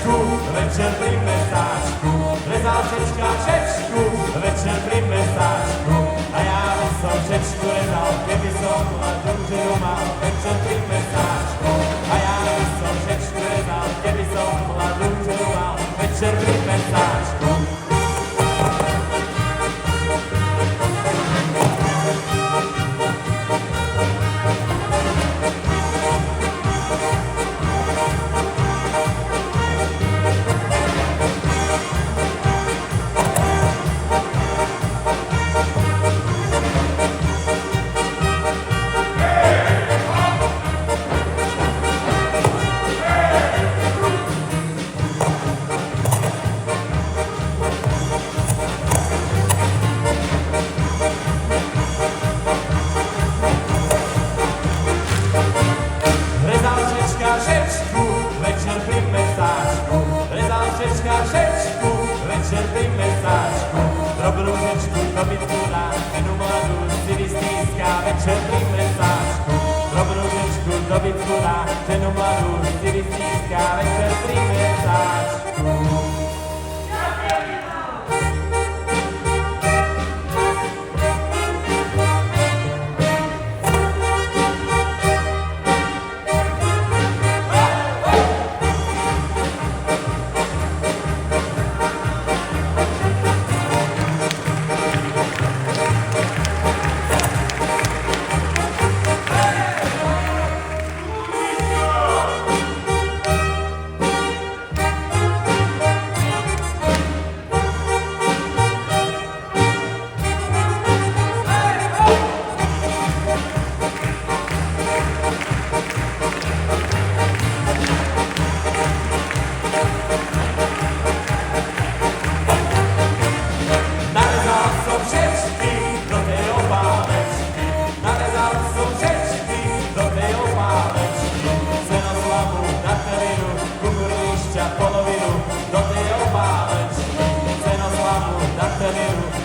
šečku, večer pri mesáčku. Rezal šečka šečku, večer pri mesáčku. A ja by som šečku rezal, keby som mladú ženu mal. Večer pri mesáčku. A ja by som šečku rezal, keby som mladú ženu mal. Večer pri mesáčku. Šečku, večer pri mesáčku, drobnú šečku do bytku dá, ženu mladú si vystýská. Večer pri mesáčku, drobnú šečku do bytku dá, ženu mladú si vystýská. Večer pri mesáčku.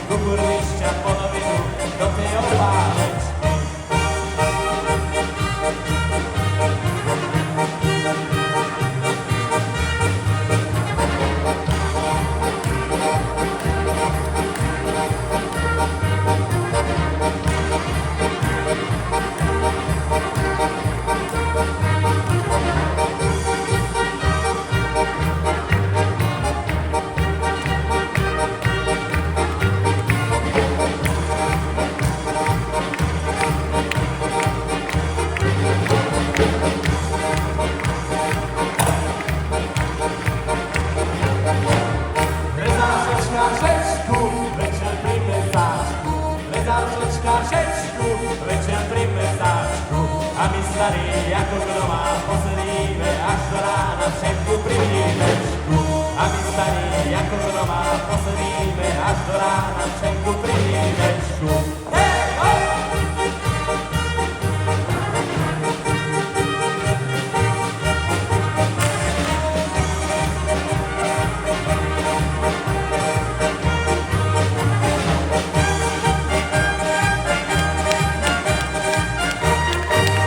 Kukurlišťa polovinu do tej obálečky. Šečku, večer pri mesáčku. A my starí, ako kto má, posedíme až do rána všetku pri vínečku. A my starí, ako kto má, posedíme až do rána všetku pri vínečku.